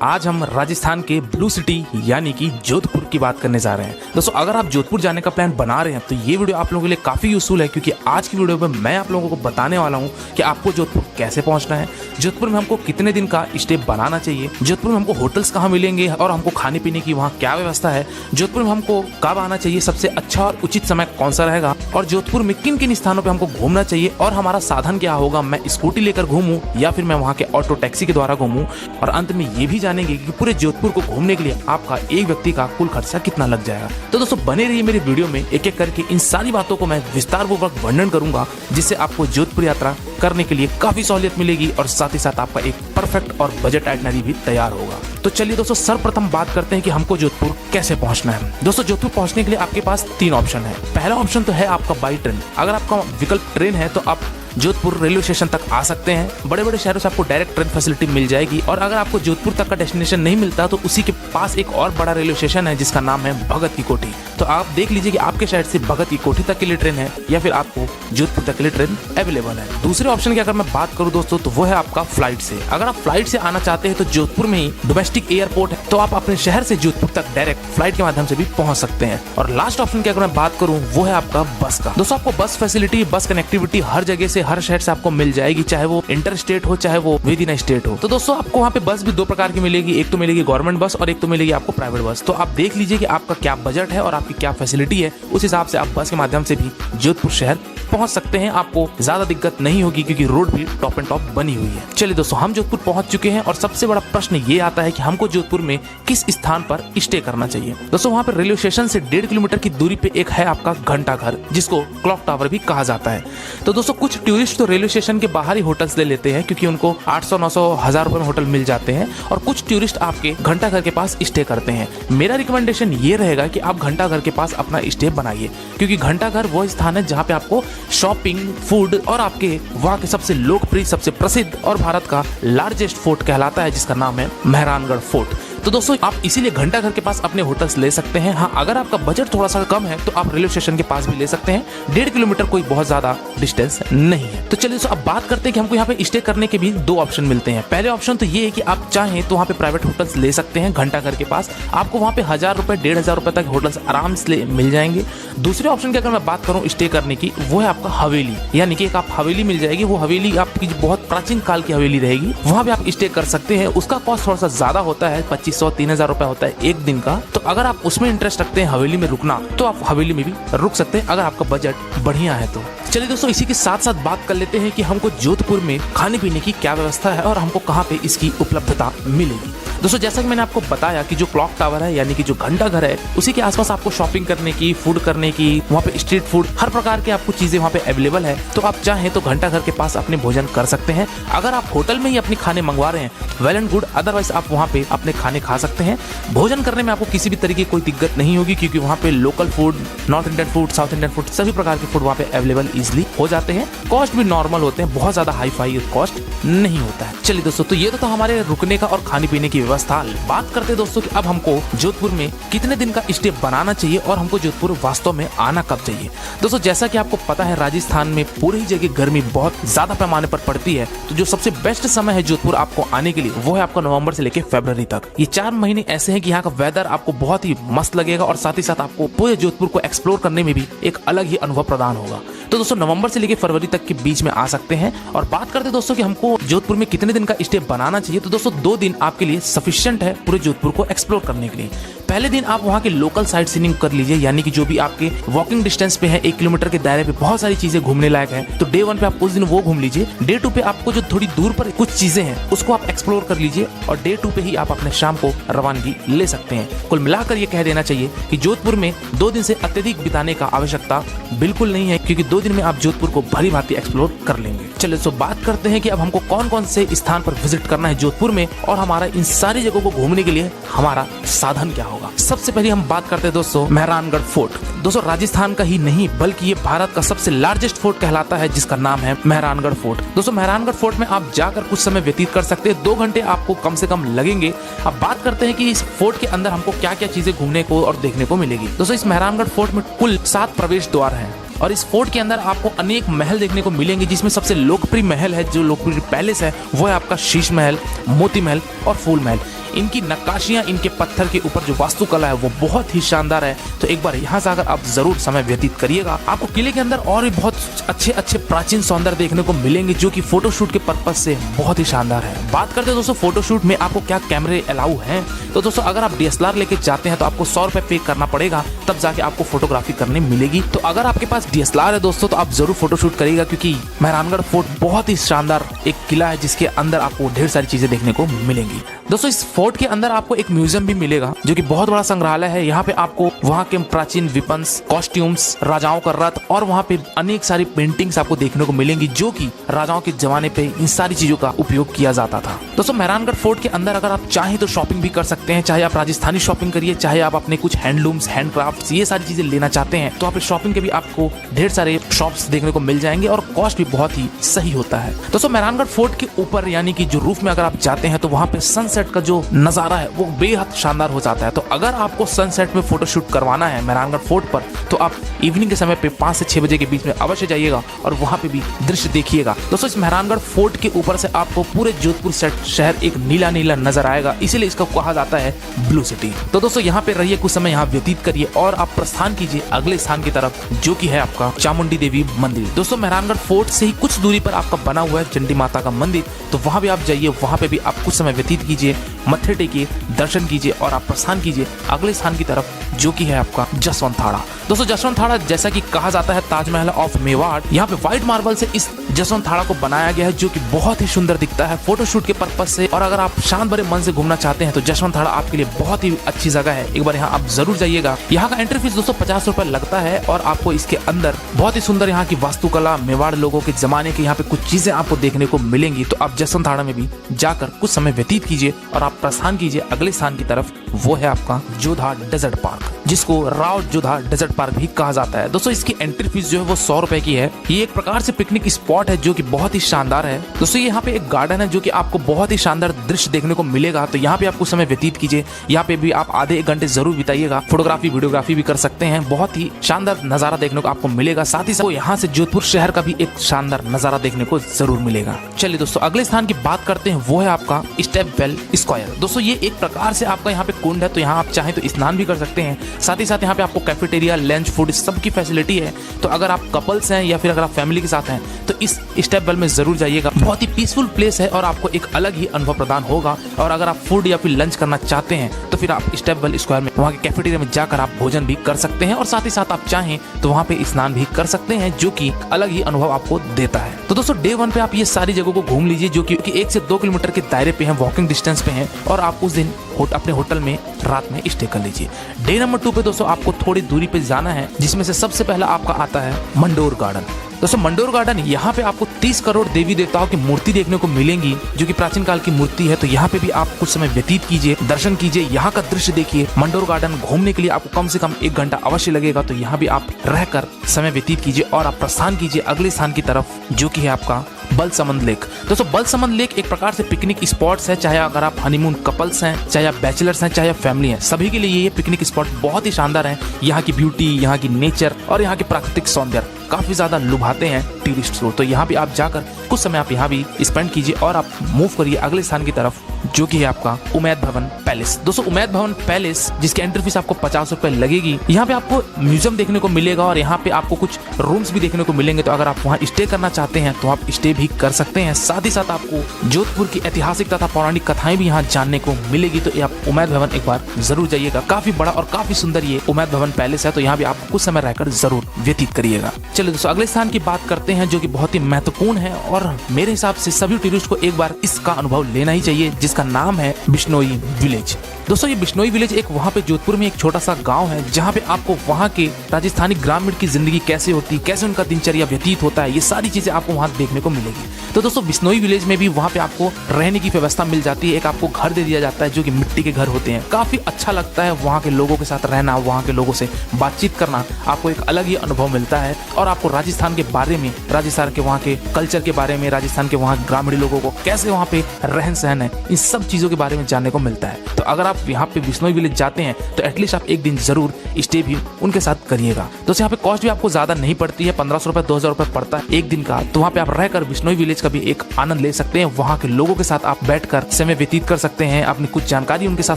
आज हम राजस्थान के ब्लू सिटी यानी कि जोधपुर की बात करने जा रहे हैं। दोस्तों अगर आप जोधपुर जाने का प्लान बना रहे हैं तो ये वीडियो आप लोगों के लिए काफ़ी यूजफुल है, क्योंकि आज की वीडियो में मैं आप लोगों को बताने वाला हूँ कि आपको जोधपुर कैसे पहुँचना है, जोधपुर में हमको कितने दिन का स्टे बनाना चाहिए, जोधपुर में हमको होटल्स कहाँ मिलेंगे और हमको खाने पीने की वहाँ क्या व्यवस्था है, जोधपुर में हमको कब आना चाहिए, सबसे अच्छा और उचित समय कौन सा रहेगा, और जोधपुर में किन किन स्थानों पर हमको घूमना चाहिए और हमारा साधन क्या होगा, मैं स्कूटी लेकर घूमूं या फिर मैं वहाँ के ऑटो टैक्सी के द्वारा घूमूं, और अंत में ये भी जानेंगे कि पूरे जोधपुर को घूमने के लिए आपका एक व्यक्ति का कुल खर्चा कितना लग जाएगा। तो दोस्तों बने रहिए मेरी वीडियो में, एक एक करके इन सारी बातों को मैं विस्तार पूर्वक वर्णन करूंगा, जिससे आपको जोधपुर यात्रा करने के लिए काफी सहूलियत मिलेगी और साथ ही साथ आपका एक परफेक्ट और बजट आइटनरी भी तैयार होगा। तो चलिए दोस्तों सर्वप्रथम बात करते हैं कि हमको जोधपुर कैसे पहुंचना है। दोस्तों जोधपुर पहुंचने के लिए आपके पास 3 ऑप्शन है। पहला ऑप्शन तो है आपका बाई ट्रेन। अगर आपका विकल्प ट्रेन है तो आप जोधपुर रेलवे स्टेशन तक आ सकते हैं। बड़े बड़े शहरों से आपको डायरेक्ट ट्रेन फैसिलिटी मिल जाएगी, और अगर आपको जोधपुर तक का डेस्टिनेशन नहीं मिलता तो उसी के पास एक और बड़ा रेलवे स्टेशन है जिसका नाम है भगत की कोठी। तो आप देख लीजिए कि आपके शहर से भगत की कोठी तक के लिए ट्रेन है या फिर आपको जोधपुर तक के लिए ट्रेन अवेलेबल है। दूसरे ऑप्शन की अगर मैं बात करूं दोस्तों तो वो है आपका फ्लाइट से। अगर आप फ्लाइट से आना चाहते हैं तो जोधपुर में ही डोमेस्टिक एयरपोर्ट है, तो आप अपने शहर से जोधपुर तक डायरेक्ट फ्लाइट के माध्यम से भी पहुंच सकते हैं। और लास्ट ऑप्शन की अगर मैं बात करूं वो है आपका बस का। दोस्तों आपको बस फैसिलिटी, बस कनेक्टिविटी हर जगह से, हर शहर से आपको मिल जाएगी, चाहे वो इंटर स्टेट हो चाहे वो विद इन स्टेट हो। तो दोस्तों आपको वहाँ पे बस भी 2 प्रकार की मिलेगी, एक तो मिलेगी गवर्नमेंट बस और एक तो मिलेगी आपको प्राइवेट बस। तो आप देख लीजिए कि आपका क्या बजट है और आपकी क्या फैसिलिटी है, उस हिसाब से आप बस के माध्यम से भी जोधपुर शहर पहुंच सकते हैं। आपको ज्यादा दिक्कत नहीं होगी क्योंकि रोड भी टॉप एंड टॉप बनी हुई है। चलिए दोस्तों हम जोधपुर पहुंच चुके हैं और सबसे बड़ा प्रश्न ये आता है कि हमको जोधपुर में किस स्थान पर स्टे करना चाहिए। दोस्तों वहाँ पे रेलवे स्टेशन से 1.5 किलोमीटर की दूरी पे एक है आपका घंटा घर, जिसको क्लॉक टावर भी कहा जाता है। तो दोस्तों कुछ टूरिस्ट तो रेलवे स्टेशन के बाहर ही होटल्स ले लेते हैं, क्योंकि उनको 800, 900, 1000 रुपए में होटल मिल जाते हैं, और कुछ टूरिस्ट आपके घंटा घर के पास स्टे करते हैं। मेरा रिकमेंडेशन ये रहेगा कि आप घंटा घर के पास अपना स्टे बनाइए, क्योंकि घंटा घर वो स्थान है जहाँ पे आपको शॉपिंग, फूड और आपके वहाँ के सबसे लोकप्रिय, सबसे प्रसिद्ध और भारत का लार्जेस्ट फोर्ट कहलाता है जिसका नाम है मेहरानगढ़ फोर्ट। तो दोस्तों आप इसीलिए घंटा घर के पास अपने होटल्स ले सकते हैं। हाँ अगर आपका बजट थोड़ा सा कम है तो आप रेलवे स्टेशन के पास भी ले सकते हैं। 1.5 किलोमीटर कोई बहुत ज्यादा डिस्टेंस नहीं है। तो चलिए दोस्तों अब बात करते हैं कि हमको यहाँ पे स्टे करने के भी 2 ऑप्शन मिलते हैं। पहले ऑप्शन तो ये है कि आप चाहें तो वहाँ पे प्राइवेट होटल्स ले सकते हैं घंटा घर के पास, आपको वहाँ पे 1000 रुपए, 1500 रुपए तक होटल्स आराम से मिल जाएंगे। दूसरे ऑप्शन की अगर मैं बात करूँ स्टे करने की, वो है आपका हवेली, यानी कि एक आप हवेली मिल जाएगी। वो हवेली आपकी बहुत प्राचीन काल की हवेली रहेगी, वहाँ पे आप स्टे कर सकते हैं। उसका कॉस्ट थोड़ा सा ज्यादा होता है, 2500, 3000 रुपए होता है एक दिन का। तो अगर आप उसमें इंटरेस्ट रखते हैं हवेली में रुकना, तो आप हवेली में भी रुक सकते हैं अगर आपका बजट बढ़िया है तो। चलिए दोस्तों इसी के साथ साथ बात कर लेते हैं कि हमको जोधपुर में खाने पीने की क्या व्यवस्था है और हमको कहाँ पे इसकी उपलब्धता मिलेगी। दोस्तों जैसा कि मैंने आपको बताया कि जो क्लॉक टावर है यानी कि जो घंटा घर है, उसी के आसपास आपको शॉपिंग करने की, फूड करने की, वहाँ पे स्ट्रीट फूड, हर प्रकार के आपको चीजें वहाँ पे अवेलेबल है। तो आप चाहें तो घंटा घर के पास अपने भोजन कर सकते हैं। अगर आप होटल में ही अपने खाने मंगवा रहे हैं वेल एंड गुड, अदरवाइज आप वहाँ पे अपने खाने खा सकते हैं। भोजन करने में आपको किसी भी तरीके की कोई दिक्कत नहीं होगी, क्योंकि वहाँ पे local food, north Indian food, south Indian food, सभी प्रकार के फूड वहाँ पे अवेलेबल इजिली हो जाते हैं। कॉस्ट भी नॉर्मल होते हैं, बहुत ज्यादा हाई फाई कॉस्ट नहीं होता है। चलिए दोस्तों तो ये तो हमारे रुकने का और खाने पीने की व्यवस्था। बात करते हैं दोस्तों कि अब हमको जोधपुर में कितने दिन का स्टे बनाना चाहिए और हमको जोधपुर वास्तव में आना कब चाहिए। दोस्तों जैसा कि आपको पता है राजस्थान में पूरी ही जगह गर्मी बहुत ज्यादा पैमाने पर पड़ती है, तो जो सबसे बेस्ट समय है जोधपुर आपको आने के लिए वो है आपका नवंबर से लेकर फरवरी तक। ये 4 महीने ऐसे हैं कि यहाँ का वेदर आपको बहुत ही मस्त लगेगा और साथ ही साथ आपको पूरे जोधपुर को एक्सप्लोर करने में भी एक अलग ही अनुभव प्रदान होगा। तो दोस्तों नवंबर से लेकर फरवरी तक के बीच में आ सकते हैं। और बात करते हैं दोस्तों कि हमको जोधपुर में कितने दिन का स्टे बनाना चाहिए। तो दोस्तों 2 दिन आपके लिए सफिशिएंट है पूरे जोधपुर को एक्सप्लोर करने के लिए। पहले दिन आप वहाँ के लोकल साइट सीइंग कर लीजिए, यानी कि जो भी आपके वॉकिंग डिस्टेंस पे है, 1 किलोमीटर के दायरे पे बहुत सारी चीजें घूमने लायक है। तो डे 1 पे आप उस दिन वो घूम लीजिए। डे 2 पे आपको जो थोड़ी दूर पर कुछ चीजें हैं उसको आप एक्सप्लोर कर लीजिए, और डे 2 पे ही आप अपने शाम को रवानगी ले सकते हैं। कुल मिलाकर ये कह देना चाहिए कि जोधपुर में 2 दिन से अत्यधिक बिताने का आवश्यकता बिल्कुल नहीं है, क्योंकि 2 दिन में आप जोधपुर को भली भांति एक्सप्लोर कर लेंगे। चलिए तो बात करते हैं कि अब हमको कौन कौन से स्थान पर विजिट करना है जोधपुर में, और हमारा इन सारी जगहों को घूमने के लिए हमारा साधन क्या होगा। सबसे पहले हम बात करते हैं दोस्तों मेहरानगढ़ फोर्ट। दोस्तों राजस्थान का ही नहीं बल्कि ये भारत का सबसे लार्जेस्ट फोर्ट कहलाता है, जिसका नाम है मेहरानगढ़ फोर्ट। दोस्तों मेहरानगढ़ फोर्ट में आप जाकर कुछ समय व्यतीत कर सकते हैं, 2 घंटे आपको कम से कम लगेंगे। अब बात करते हैं कि इस फोर्ट के अंदर हमको क्या क्या चीजें घूमने को और देखने को मिलेगी। दोस्तों इस मेहरानगढ़ फोर्ट में कुल 7 प्रवेश द्वार हैं, और इस फोर्ट के अंदर आपको अनेक महल देखने को मिलेंगे, जिसमें सबसे लोकप्रिय महल है, जो लोकप्रिय पैलेस है, वो है आपका शीश महल, मोती महल और फूल महल। इनकी नक्काशियां, इनके पत्थर के ऊपर जो वास्तुकला है वो बहुत ही शानदार है। तो एक बार यहाँ से आकर आप जरूर समय व्यतीत करिएगा। आपको किले के अंदर और भी बहुत अच्छे अच्छे प्राचीन सौंदर्य देखने को मिलेंगे जो कि फोटोशूट के पर्पज से बहुत ही शानदार है। बात करते हैं दोस्तों फोटोशूट में आपको क्या कैमरे अलाउ हैं। तो दोस्तों अगर आप DSLR लेके जाते हैं तो आपको 100 रुपए पे करना पड़ेगा, तब जाके आपको फोटोग्राफी करने मिलेगी। तो अगर आपके पास DSLR है दोस्तों तो आप जरूर फोटोशूट करिएगा, क्योंकि मेहरानगढ़ फोर्ट बहुत ही शानदार एक किला है जिसके अंदर आपको ढेर सारी चीजें देखने को मिलेंगी। दोस्तों इस फोर्ट के अंदर आपको एक म्यूजियम भी मिलेगा जो कि बहुत बड़ा संग्रहालय है। यहाँ पे आपको वहाँ के प्राचीन विपन्स, कॉस्ट्यूम्स, राजाओं का रथ और वहाँ पे अनेक सारी पेंटिंग्स आपको देखने को मिलेंगी जो कि राजाओं के जमाने पे इन सारी चीजों का उपयोग किया जाता था। दोस्तों मेहरानगढ़ फोर्ट के अंदर अगर आप चाहें तो शॉपिंग भी कर सकते हैं, चाहे आप राजस्थानी शॉपिंग करिए, चाहे आप अपने कुछ हैंडलूम्स, हैंडक्राफ्ट्स ये सारी चीजें लेना चाहते हैं तो आप शॉपिंग के भी आपको ढेर सारे शॉप्स देखने को मिल जाएंगे और कॉस्ट भी बहुत ही सही होता है। दोस्तों मेहरानगढ़ फोर्ट के ऊपर यानी कि जो रूफ में अगर आप जाते हैं तो वहाँ पे सनसेट का जो नजारा है वो बेहद शानदार हो जाता है। तो अगर आपको सनसेट में फोटोशूट करवाना है मेहरानगढ़ फोर्ट पर तो आप इवनिंग के समय पे 5 से 6 बजे के बीच में अवश्य जाइएगा और वहाँ पे भी दृश्य देखिएगा। दोस्तों इस मेहरानगढ़ फोर्ट के ऊपर से आपको पूरे जोधपुर शहर एक नीला नीला नजर आएगा, इसीलिए इसका कहा जाता है ब्लू सिटी। तो दोस्तों यहाँ पे रहिए, कुछ समय यहाँ व्यतीत करिए और आप प्रस्थान कीजिए अगले स्थान की तरफ जो कि है आपका चामुंडी देवी मंदिर। दोस्तों मेहरानगढ़ फोर्ट से ही कुछ दूरी पर आपका बना हुआ है चंडी माता का मंदिर, तो वहाँ भी आप जाइए, वहाँ पे भी आप कुछ समय व्यतीत कीजिए, मत्थे टेकिए, दर्शन कीजिए और आप प्रस्थान कीजिए अगले स्थान की तरफ जो कि है आपका जसवंतथाड़ा। दोस्तों जसवंतथाड़ा जैसा कि कहा जाता है ताजमहल ऑफ मेवाड़, यहाँ पे व्हाइट मार्बल से इस जसवंतथाड़ा को बनाया गया है जो कि बहुत ही सुंदर दिखता है फोटोशूट के पर्पज से। और अगर आप शांत भरे मन से घूमना चाहते हैं तो जसवंतथाड़ा आपके लिए बहुत ही अच्छी जगह है, एक बार यहाँ आप जरूर जाइएगा। यहाँ का एंट्री फीस दोस्तों 50 रुपए लगता है और आपको इसके अंदर बहुत ही सुंदर यहाँ की वास्तुकला, मेवाड़ लोगों के जमाने के यहाँ पे कुछ चीजें आपको देखने को मिलेंगी। तो आप जसवंतथाड़ा में भी जाकर कुछ समय व्यतीत कीजिए और आप प्रस्थान कीजिए अगले स्थान की तरफ, वो है आपका जोधा डेजर्ट पार्क, जिसको राव जोधा डेजर्ट पार्क भी कहा जाता है। दोस्तों इसकी एंट्री फीस जो है वो 100 रुपए की है। ये एक प्रकार से पिकनिक स्पॉट है जो कि बहुत ही शानदार है। दोस्तों यहाँ पे एक गार्डन है जो कि आपको बहुत ही शानदार दृश्य देखने को मिलेगा, तो यहाँ पे आप कुछ समय व्यतीत कीजिए। यहाँ पे भी आप आधे 1 घंटे जरूर बिताइएगा, फोटोग्राफी वीडियोग्राफी भी कर सकते हैं, बहुत ही शानदार नजारा देखने को आपको मिलेगा। साथ ही साथ यहाँ से जोधपुर शहर का भी एक शानदार नजारा देखने को जरूर मिलेगा। चलिए दोस्तों अगले स्थान की बात करते हैं, वो है आपका स्टेप वेल स्क्वायर। दोस्तों ये एक प्रकार से आपका यहाँ पे कुंड है, तो यहाँ आप चाहें तो स्नान भी कर सकते हैं। साथ ही साथ यहाँ पे आपको कैफेटेरिया, लंच, फूड सब की फैसिलिटी है। तो अगर आप कपल्स हैं या फिर अगर आप फैमिली के साथ हैं तो इस स्टेप वेल में जरूर जाइएगा, बहुत ही पीसफुल प्लेस है और आपको एक अलग ही अनुभव प्रदान होगा। और अगर आप फूड या फिर लंच करना चाहते हैं तो फिर आप स्टेप वेल स्क्वायर में वहाँ के कैफेटेरिया में जाकर आप भोजन भी कर सकते हैं और साथ ही साथ आप चाहें तो वहाँ पे स्नान भी कर सकते हैं, जो कि अलग ही अनुभव आपको देता है। तो दोस्तों डे 1 पे आप ये सारी जगहों को घूम लीजिए जो कि 1 से 2 किलोमीटर के दायरे पे हैं, वॉकिंग डिस्टेंस पे हैं, और आप उस दिन अपने होटल में रात में स्टे कर लीजिए। डे नंबर 2 पे दोस्तों आपको थोड़ी दूरी पे जाना है, जिसमें से सबसे पहला आपका आता है मंडोर गार्डन। दोस्तों मंडोर गार्डन, यहाँ पे आपको 30 करोड़ देवी देवताओं की मूर्ति देखने को मिलेंगी जो कि प्राचीन काल की मूर्ति है। तो यहाँ पे भी आप कुछ समय व्यतीत कीजिए, दर्शन कीजिए, यहाँ का दृश्य देखिए। मंडोर गार्डन घूमने के लिए आपको कम से कम 1 घंटा अवश्य लगेगा, तो यहाँ भी आप रहकर समय व्यतीत कीजिए और आप प्रस्थान कीजिए अगले स्थान की तरफ जो कि है आपका बलसमंद लेक। दोस्तों बलसमंद लेक एक प्रकार से पिकनिक स्पॉट्स है, चाहे अगर आप हनीमून कपल्स हैं, चाहे आप बैचलर्स हैं, चाहे आप फैमिली हैं, सभी के लिए ये पिकनिक स्पॉट बहुत ही शानदार है। यहाँ की ब्यूटी, यहाँ की नेचर और यहाँ के प्राकृतिक सौंदर्य काफी ज्यादा लुभाते हैं टूरिस्ट को। तो यहाँ भी आप जाकर कुछ समय आप यहाँ भी स्पेंड कीजिए और आप मूव करिए अगले स्थान की तरफ जो कि है आपका उमैद भवन पैलेस। दोस्तों उमैद भवन पैलेस जिसकी एंट्री फीस आपको 50 रुपए लगेगी। यहाँ पे आपको म्यूजियम देखने को मिलेगा और यहाँ पे आपको कुछ रूम्स भी देखने को मिलेंगे, तो अगर आप वहाँ स्टे करना चाहते हैं तो आप स्टे भी कर सकते हैं। साथ ही साथ आपको जोधपुर की ऐतिहासिक तथा पौराणिक कथाएं भी यहाँ जानने को मिलेगी। तो आप उमैद भवन एक बार जरूर जाइएगा, काफी बड़ा और काफी सुंदर ये उमैद भवन पैलेस है, तो यहाँ भी आप कुछ समय रहकर जरूर व्यतीत करिएगा। चलिए दोस्तों अगले स्थान की बात करते हैं जो कि बहुत ही महत्वपूर्ण है और मेरे हिसाब से सभी टूरिस्ट को एक बार इसका अनुभव लेना ही चाहिए, जिसका नाम है बिश्नोई विलेज। दोस्तों ये बिश्नोई विलेज एक वहाँ पे जोधपुर में एक छोटा सा गांव है जहाँ पे आपको वहाँ के राजस्थानी ग्रामीण की जिंदगी कैसे होती, कैसे उनका दिनचर्या व्यतीत होता है, ये सारी चीजें आपको वहाँ देखने को मिलेगी। तो दोस्तों बिश्नोई विलेज में भी वहाँ पे आपको रहने की व्यवस्था मिल जाती है, एक आपको घर दे दिया जाता है जो कि मिट्टी के घर होते हैं। काफी अच्छा लगता है वहाँ के लोगों के साथ रहना, वहाँ के लोगों से बातचीत करना, आपको एक अलग ही अनुभव मिलता है। और और आपको राजस्थान के बारे में, राजस्थान के वहाँ के कल्चर के बारे में, राजस्थान के वहाँ ग्रामीण लोगों को कैसे वहाँ पे रहन सहन है, इन सब चीज़ों के बारे में जानने को मिलता है। तो अगर आप यहाँ पे बिश्नोई विलेज जाते हैं तो एटलीस्ट आप एक दिन जरूर स्टे भी उनके साथ करिएगा। दोस्तों यहाँ पे कॉस्ट भी आपको ज़्यादा नहीं पड़ती है, 1500 रुपये 2000 रुपये पड़ता है एक दिन का। तो वहाँ पे आप रहकर बिश्नोई विलेज का भी एक आनंद ले सकते हैं, वहाँ के लोगों के साथ आप बैठकर समय व्यतीत कर सकते हैं, अपनी कुछ जानकारी उनके साथ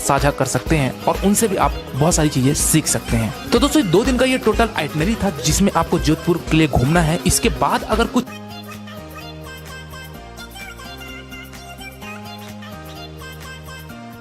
साझा कर सकते हैं और उनसे भी आप बहुत सारी चीजें सीख सकते हैं। तो दोस्तों 2 दिन का ये टोटल आइटनरी था जिसमें आपको जोधपुर के लिए घूमना है। इसके बाद अगर कुछ